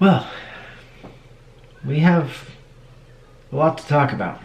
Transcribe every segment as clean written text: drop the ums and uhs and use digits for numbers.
Well, we have a lot to talk about.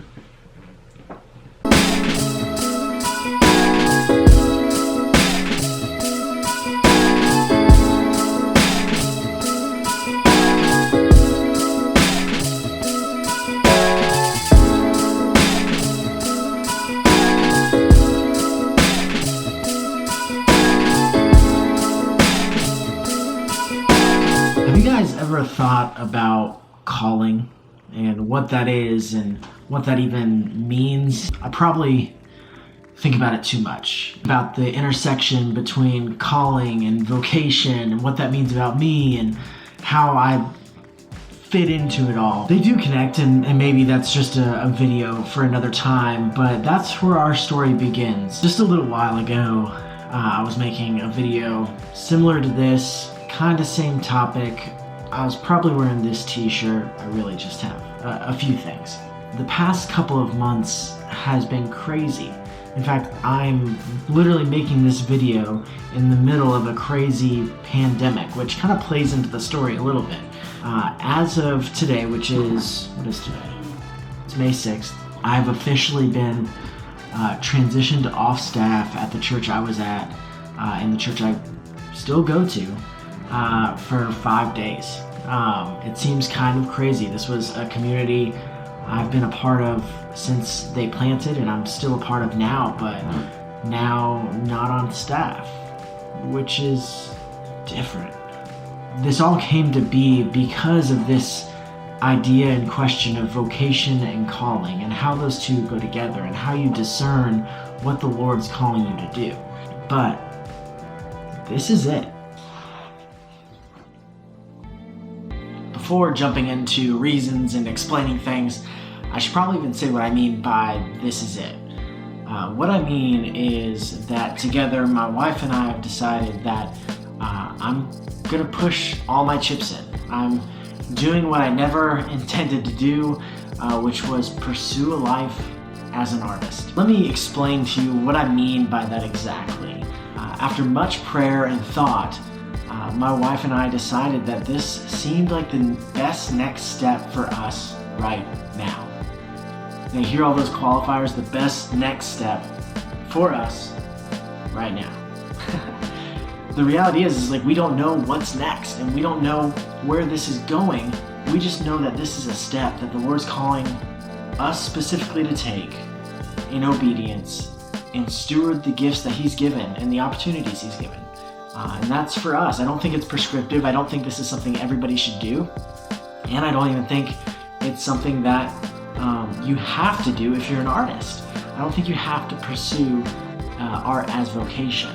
Have you guys ever thought about calling and what that is and what that even means? I probably think about it too much, about the intersection between calling and vocation and what that means about me and how I fit into it all. They do connect, and maybe that's just a video for another time, but that's where our story begins. Just a little while ago, I was making a video similar to this, kind of same topic. I was probably wearing this t-shirt. I really just have a few things. The past couple of months has been crazy. In fact, I'm literally making this video in the middle of a crazy pandemic, which kind of plays into the story a little bit. As of today, what is today? It's May 6th. I've officially been transitioned off staff at the church I was at, and the church I still go to, for 5 days. It seems kind of crazy. This was a community I've been a part of since they planted, and I'm still a part of now, but now not on staff, which is different. This all came to be because of this idea and question of vocation and calling, and how those two go together, and how you discern what the Lord's calling you to do. But this is it. Before jumping into reasons and explaining things, I should probably even say what I mean by this is it. What I mean is that together, my wife and I have decided that I'm gonna push all my chips in. I'm doing what I never intended to do, which was pursue a life as an artist. Let me explain to you what I mean by that exactly. After much prayer and thought, my wife and I decided that this seemed like the best next step for us right now. Now, you hear all those qualifiers, the best next step for us right now. The reality is like we don't know what's next, and we don't know where this is going. We just know that this is a step that the Lord's calling us specifically to take in obedience and steward the gifts that He's given and the opportunities He's given. And that's for us. I don't think it's prescriptive. I don't think this is something everybody should do. And I don't even think it's something that you have to do if you're an artist. I don't think you have to pursue art as vocation.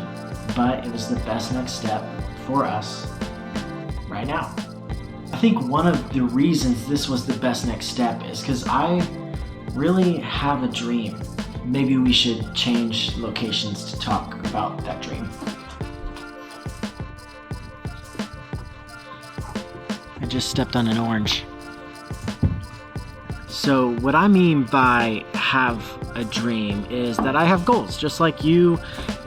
But it was the best next step for us right now. I think one of the reasons this was the best next step is because I really have a dream. Maybe we should change locations to talk about that dream. I just stepped on an orange. So what I mean by have a dream is that I have goals, just like you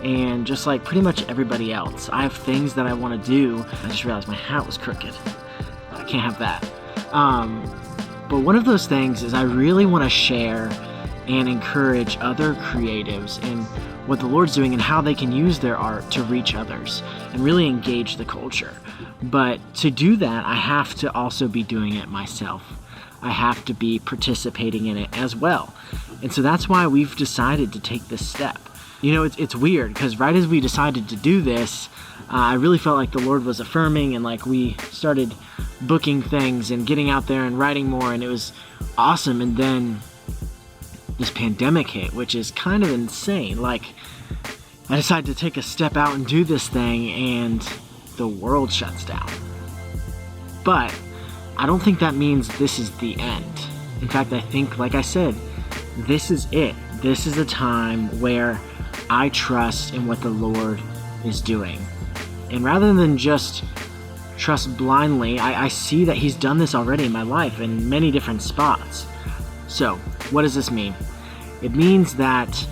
and just like pretty much everybody else. I have things that I want to do. I just realized my hat was crooked. I can't have that. But one of those things is I really want to share and encourage other creatives in what the Lord's doing and how they can use their art to reach others and really engage the culture. But to do that, I have to also be doing it myself. I have to be participating in it as well. And so that's why we've decided to take this step. You know, it's weird because right as we decided to do this, I really felt like the Lord was affirming, and like we started booking things and getting out there and writing more, and it was awesome. And then this pandemic hit, which is kind of insane. Like, I decided to take a step out and do this thing, and the world shuts down. But I don't think that means this is the end. In fact, I think, like I said, this is it. This is a time where I trust in what the Lord is doing. And rather than just trust blindly, I see that He's done this already in my life in many different spots. So, what does this mean? It means that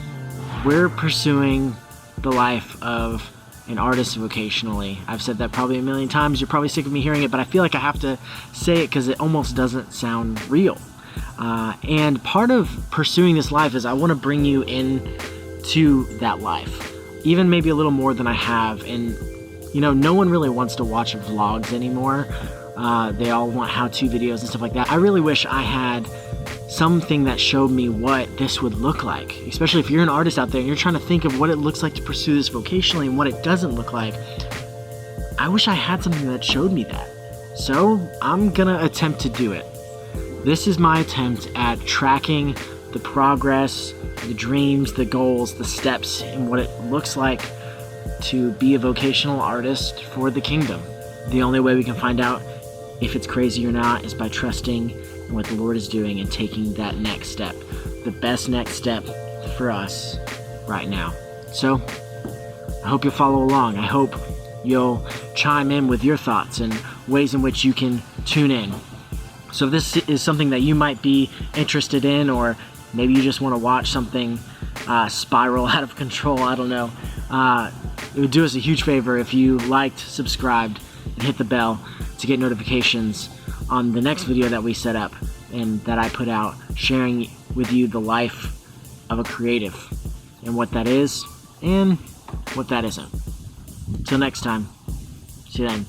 we're pursuing the life of an artist vocationally. I've said that probably a million times. You're probably sick of me hearing it, but I feel like I have to say it because it almost doesn't sound real. And part of pursuing this life is I want to bring you into that life, even maybe a little more than I have. And no one really wants to watch vlogs anymore. They all want how-to videos and stuff like that. I really wish I had something that showed me what this would look like, especially if you're an artist out there and you're trying to think of what it looks like to pursue this vocationally and what it doesn't look like. I wish I had something that showed me that. So I'm gonna attempt to do it. This is my attempt at tracking the progress, the dreams, the goals, the steps, and what it looks like to be a vocational artist for the kingdom. The only way we can find out if it's crazy or not is by trusting in what the Lord is doing and taking that next step, the best next step for us right now. So I hope you'll follow along. I hope you'll chime in with your thoughts and ways in which you can tune in. So if this is something that you might be interested in, or maybe you just want to watch something spiral out of control, I don't know, it would do us a huge favor if you liked, subscribed, and hit the bell to get notifications on the next video that we set up and that I put out, sharing with you the life of a creative and what that is and what that isn't. Till next time, see you then.